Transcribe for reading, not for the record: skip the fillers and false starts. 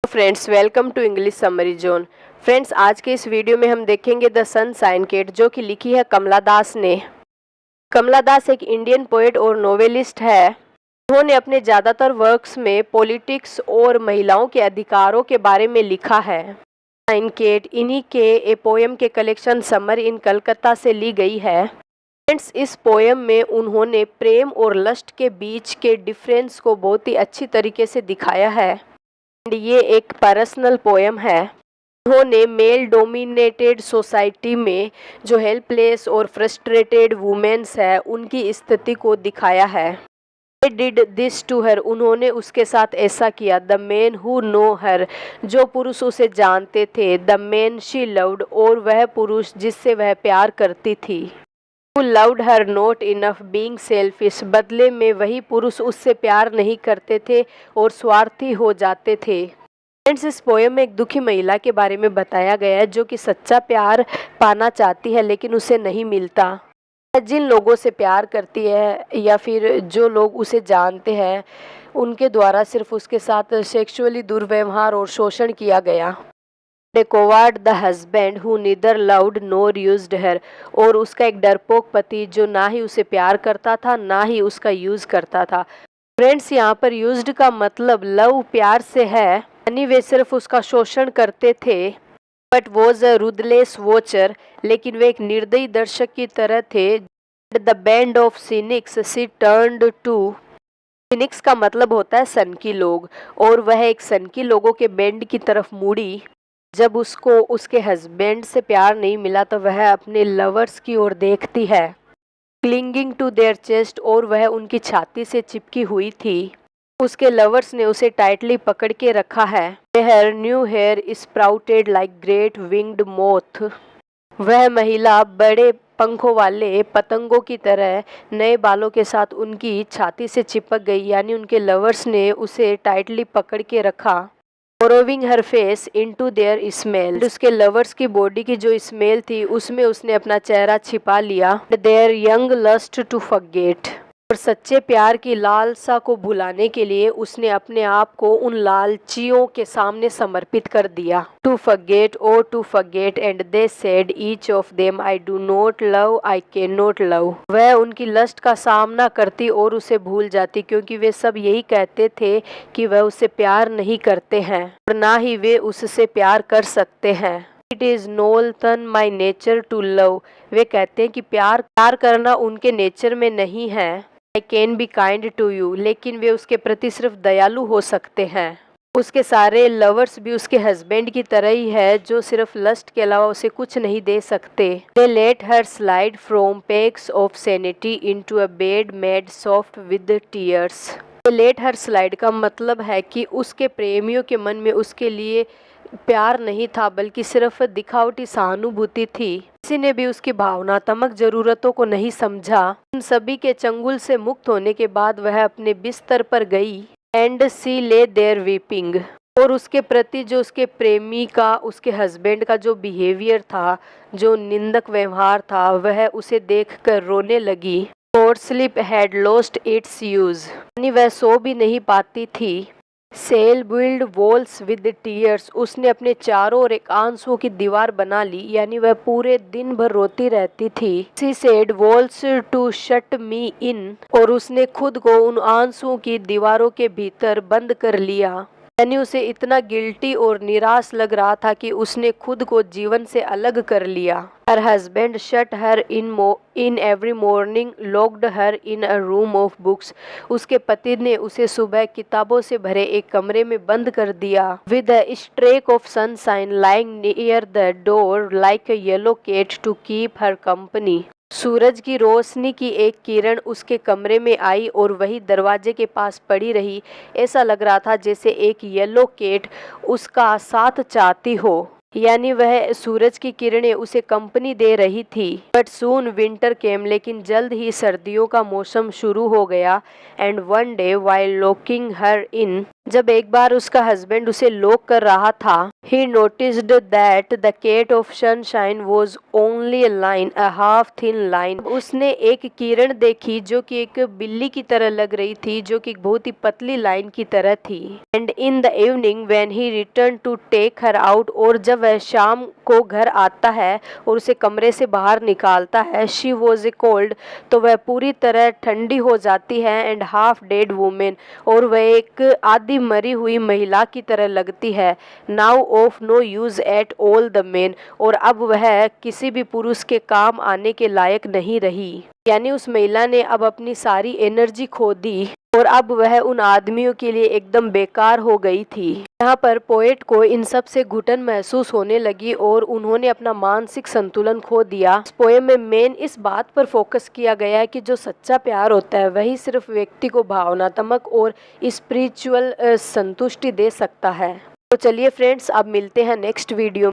Friends, welcome to English summary zone. Friends, आज के इस वीडियो में हम देखेंगे द सनशाइन कैट, जो कि लिखी है कमला दास ने। कमला दास एक इंडियन पोएट और नोवेलिस्ट है। उन्होंने अपने ज़्यादातर वर्क्स में पॉलिटिक्स और महिलाओं के अधिकारों के बारे में लिखा है। सनशाइन कैट इन्हीं के ए पोएम के कलेक्शन समर इन कलकत्ता से ली गई है। फ्रेंड्स, इस पोएम में उन्होंने प्रेम और लस्ट के बीच के डिफरेंस को बहुत ही अच्छी तरीके से दिखाया है। ये एक पर्सनल पोएम है। उन्होंने मेल डोमिनेटेड सोसाइटी में जो हेल्पलेस और फ्रस्ट्रेटेड वुमेन्स है उनकी स्थिति को दिखाया है। They did this to her, उन्होंने उसके साथ ऐसा किया। द मैन हु नो हर, जो पुरुष उसे जानते थे। द मैन शी लव्ड, और वह पुरुष जिससे वह प्यार करती थी। Who loved her not enough being selfish, बदले में वही पुरुष उससे प्यार नहीं करते थे और स्वार्थी हो जाते थे। फ्रेंड्स, इस पोएम में एक दुखी महिला के बारे में बताया गया है जो कि सच्चा प्यार पाना चाहती है लेकिन उसे नहीं मिलता। जिन लोगों से प्यार करती है या फिर जो लोग उसे जानते हैं उनके द्वारा सिर्फ उसके साथ सेक्सुअली दुर्व्यवहार और शोषण किया गया। Coward the husband who neither loved nor used her, और उसका एक डरपोक पति जो ना ही उसे प्यार करता था ना ही उसका यूज करता था। फ्रेंड्स, यहाँ पर यूज्ड का मतलब लव प्यार से है, यानी वे सिर्फ उसका शोषण करते थे। But was a ruthless watcher, लेकिन वे एक निर्दयी दर्शक की तरह थे। The band of cynics she turned to, cynics का मतलब होता है सनकी लोग, और वह एक सनकी लोगों के बैंड की तरफ मुड़ी। जब उसको उसके हस्बैंड से प्यार नहीं मिला तो वह अपने लवर्स की ओर देखती है। क्लिंगिंग टू देयर चेस्ट, और वह उनकी छाती से चिपकी हुई थी। उसके लवर्स ने उसे टाइटली पकड़ के रखा है। Here new hair sprouted like great winged moth, वह महिला बड़े पंखों वाले पतंगों की तरह नए बालों के साथ उनकी छाती से चिपक गई, यानी उनके लवर्स ने उसे टाइटली पकड़ के रखा। Borrowing her face into their smell, उसके लवर्स की बॉडी की जो स्मेल थी उसमें उसने अपना चेहरा छिपा लिया। Their young lust to forget, और सच्चे प्यार की लालसा को भुलाने के लिए उसने अपने आप को उन लालचियों के सामने समर्पित कर दिया। टू फॉरगेट और to forget, and they said each of them I do not love, I can not love, वह उनकी लस्ट का सामना करती और उसे भूल जाती, क्योंकि वे सब यही कहते थे कि वह उससे प्यार नहीं करते हैं और ना ही वे उससे प्यार कर सकते हैं। It is not my nature to love, वे कहते हैं कि प्यार करना उनके नेचर में नहीं है। I can be kind to you, लेकिन वे उसके प्रति सिर्फ दयालु हो सकते हैं। उसके सारे लवर्स भी उसके हस्बैंड की तरह ही है जो सिर्फ लस्ट के अलावा उसे कुछ नहीं दे सकते। They let her slide from peaks of sanity into a bed made soft with tears. Let her slide का मतलब है कि उसके प्रेमियों के मन में उसके लिए प्यार नहीं था बल्कि सिर्फ दिखावटी सहानुभूति थी। किसी ने भी उसकी भावनात्मक जरूरतों को नहीं समझा। उन सभी के चंगुल से मुक्त होने के बाद वह अपने बिस्तर पर गई। And C lay their weeping, और उसके प्रति जो उसके प्रेमी का उसके हस्बैंड का जो बिहेवियर था, जो निंदक व्यवहार था, वह उसे देखकर रोने लगी। और sleep had lost its use, यानी वह सो भी नहीं पाती थी। She'll build walls with tears, उसने अपने चारों ओर एक आंसुओं की दीवार बना ली, यानी वह पूरे दिन भर रोती रहती थी। She said walls to shut me in, और उसने खुद को उन आंसुओं की दीवारों के भीतर बंद कर लिया, यानी उसे इतना गिल्टी और निराश लग रहा था कि उसने खुद को जीवन से अलग कर लिया। Her husband shut her in every morning, locked her in a room of books, उसके पति ने उसे सुबह किताबों से भरे एक कमरे में बंद कर दिया। With a streak of sunshine lying near the door like a yellow cat to keep her company, सूरज की रोशनी की एक किरण उसके कमरे में आई और वही दरवाजे के पास पड़ी रही। ऐसा लग रहा था जैसे एक येलो कैट उसका साथ चाहती हो, यानी वह सूरज की किरणें उसे कंपनी दे रही थी। बट सून विंटर केम, लेकिन जल्द ही सर्दियों का मौसम शुरू हो गया। And one day while locking her in जब एक बार उसका हस्बैंड उसे लॉक कर रहा था, he noticed that the cat of sunshine was only a line, a half thin line. उसने एक किरण देखी जो कि एक बिल्ली की तरह लग रही थी, जो कि बहुत ही पतली लाइन की तरह थी. And in the evening when he returned to take her out, और जब वह शाम को घर आता है और उसे कमरे से बाहर निकालता है, she was a cold, तो वह पूरी तरह ठंडी हो जाती है, and half dead woman, और वह एक आधी मरी हुई महिला की तरह लगती है. Now of no use at all the men, और अब वह किसी भी पुरुष के काम आने के लायक नहीं रही. यानी उस महिला ने अब अपनी सारी एनर्जी खो दी और अब वह उन आदमियों के लिए एकदम बेकार हो गई थी. यहाँ पर पोएट को इन सब से घुटन महसूस होने लगी और उन्होंने अपना मानसिक संतुलन खो दिया. इस पोएम में मेन इस बात पर फोकस किया गया है कि जो सच्चा प्यार होता है वही सिर्फ व्यक्ति को भावनात्मक और स्पिरिचुअल संतुष्टि दे सकता है. तो चलिए फ्रेंड्स, अब मिलते हैं नेक्स्ट वीडियो.